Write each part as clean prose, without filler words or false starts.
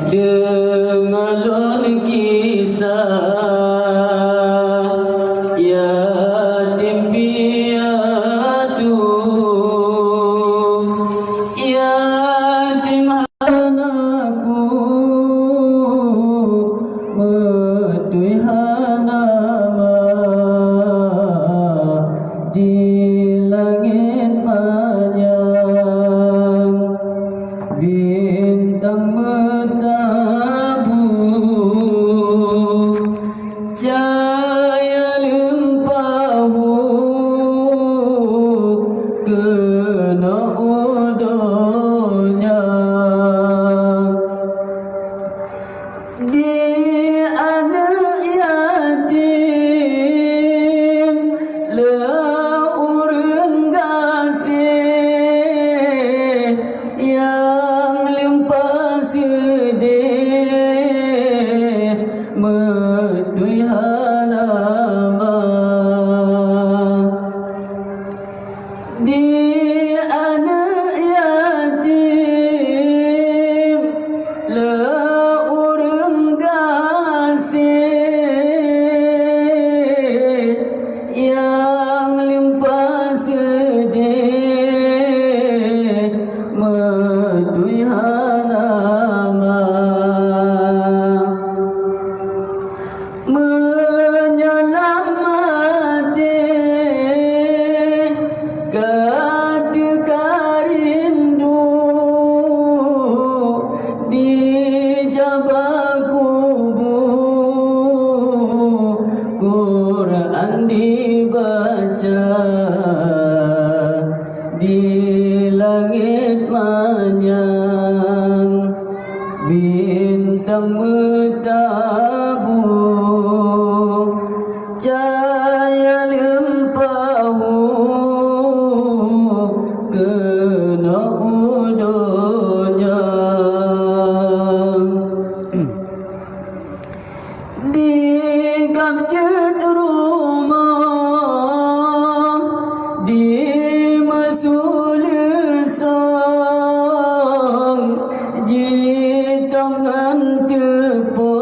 dengalun kisah yatim piatu, yatim anakku metui hanama di langit panjang, bintang bertabur, cahaya limpahu kena udonya. Di anak yatim leurun kasih yang limpah sedih metui hanama. Di anak yatim leurun kasih yang limpah sedih metui hanama. Menyelamati ketika rindu di jabal kubur, Quran dibaca di langit manyang, bintang bertabur, cahaya limpahu kena udonya. Di gamjet rumah di mesulisang, jitangan tepung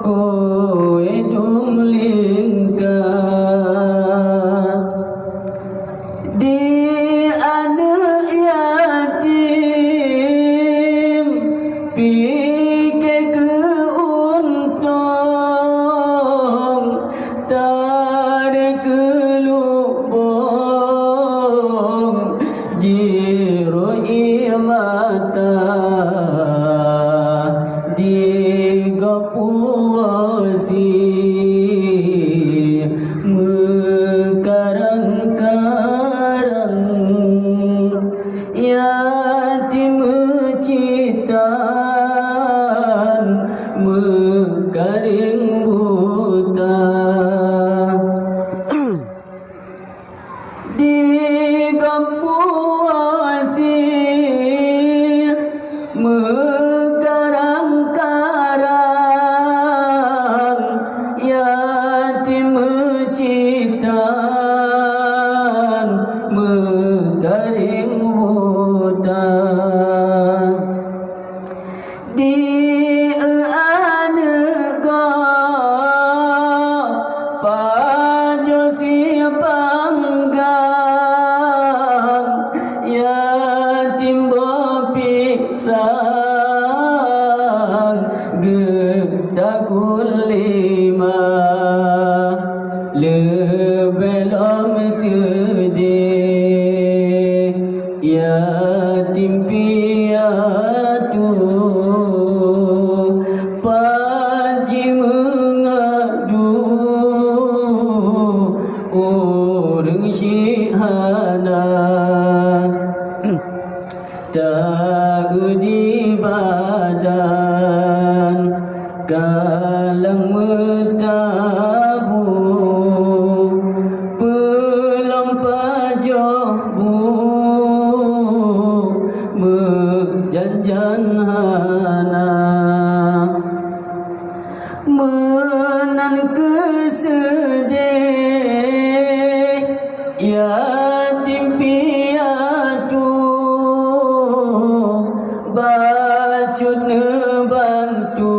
kowe dumlingkah. Di anak yatim pikir keuntung, tarik kelubung jiroi mata di gapuasi mekarang-karang, yatim mecitan mekaring buta. Di gapuasi mekarang-karang, yatim mecitan mekaring buta. Di anega pajosi panggang, yatim bopisang gedagul lima, lebelom sedih yatim piatu, panji mengadu orang syihana, tak di badan kalang metabur, pelang pajobu mejanjan hana, menan kesedih yatim piatu. cut bantu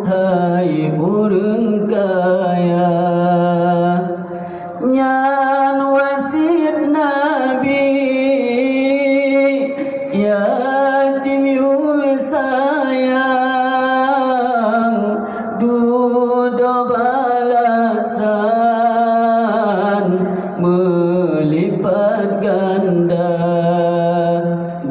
hai urang kaya nyan wasit nabi yatim yu sayang dudo balasan melipat ganda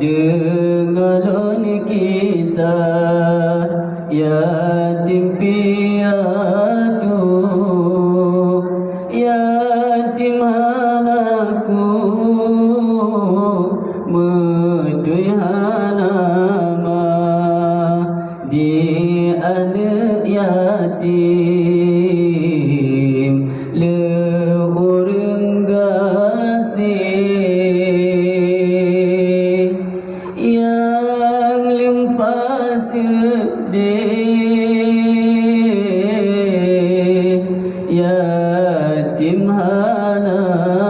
dengalon kisah yatim piatu yatim anakku metui hanama di anak yatim le urang gasih yang limpah sedih yatim hanama.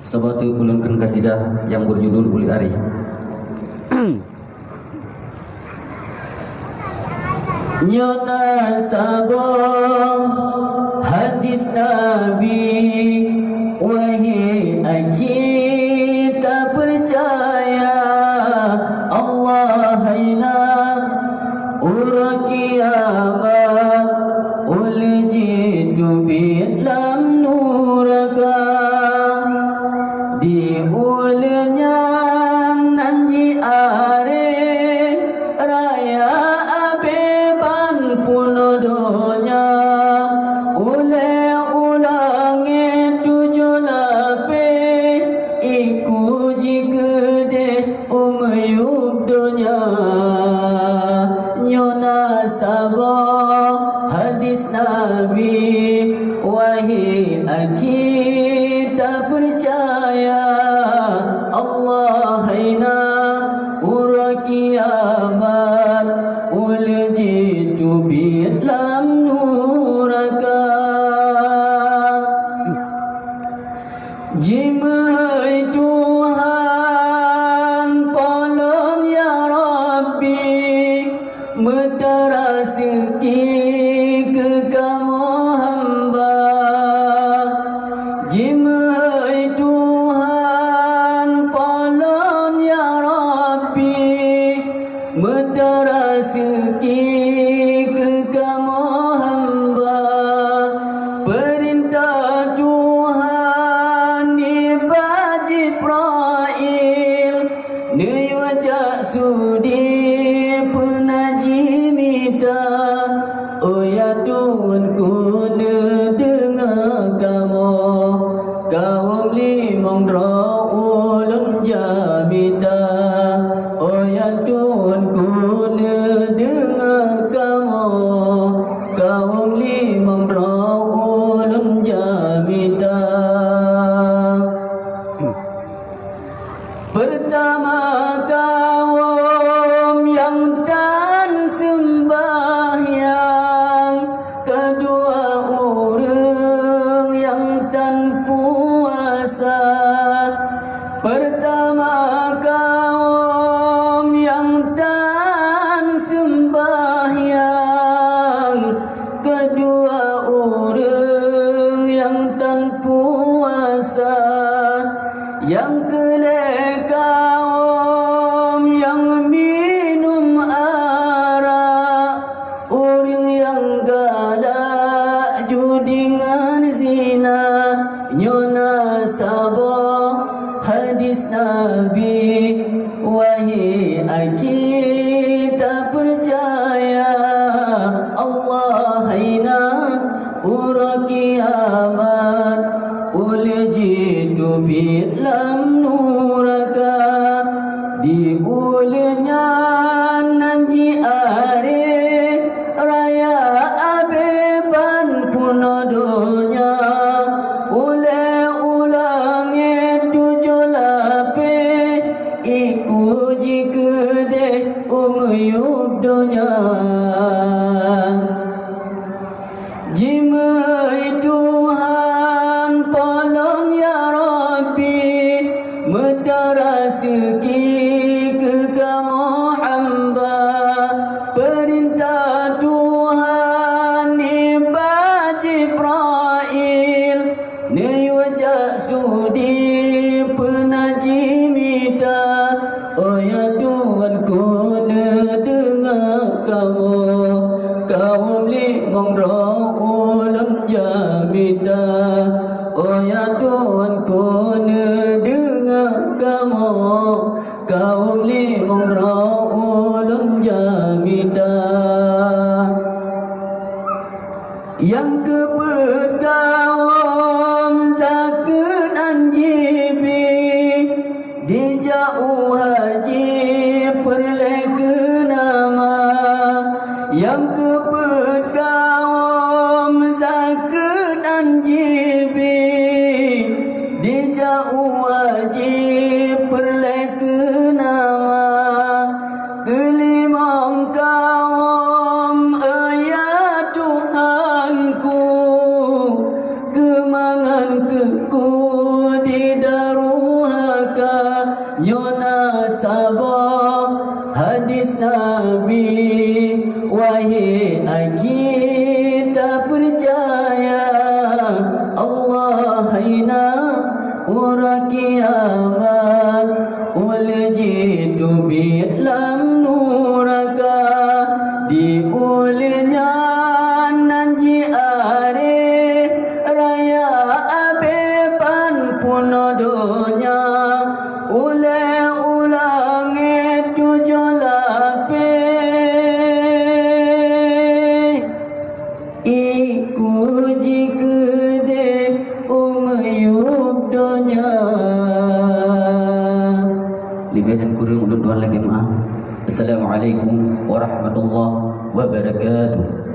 Sabatu ulunkan kasidah yang berjudul Uli Ari. Nyota sabah hadis Nabi wahai kita percaya Allah haina ura kiamat uljitu bilam nuraka di ulnya nanji are raya abeban punodonya ule ulangi tujuh lape iku jigede umayub donya nyona sabah hadis Nabi wahai kita percaya Allah haina ura kiamat uljitu bilam nuraka jimai Tuhan polon ya Rabbi metara rezeki ke kamu hamba jimai Tuhan polon ya Rabbi metara rezeki ke kamu hamba perintah Tuhan iba Jibril niwajak sudi penajimita oh ya Tuhan ku dengar kamu kaum limong ulun jamita oh ya Tuhan ku dengar kamu kaum limong ulun jamita pertama kaum yang tan sembahyang kedua orang yang tan puasa pertama kaum yang tan sembahyang kedua orang yang tan puasa yang kelek kaum yang minum arak orang yang galak judi dengan zina nyona sabah hadis Nabi wahai kita percaya Allah haina ura kiamat uljitu bilam nuraka di ulnya nanji are raya abeban punodonya ule ulangi tujuh lape iku jigede umuyub donya jimai Tuhan jamita oh ya Tuhan ku dengar kamu kaum limong raulun jamita yang kebet kaum zakun anjibi di jauh haji perleh ke nama yang kebet kaum zakun anjibi di jauh haji perleh ke nama kelimang kaum ayat Tuhanku kemangan keku di daruhaka Yona sabah hadis Nabi wahai kita percaya Allah haina ura kiamat uljitu bilam nuraka di ulnya nanji are raya abeban punodonya ule ulange tujolape iku jikede umayub donya libesan kurung udut lagi maaf. Assalamualaikum warahmatullahi wabarakatuh.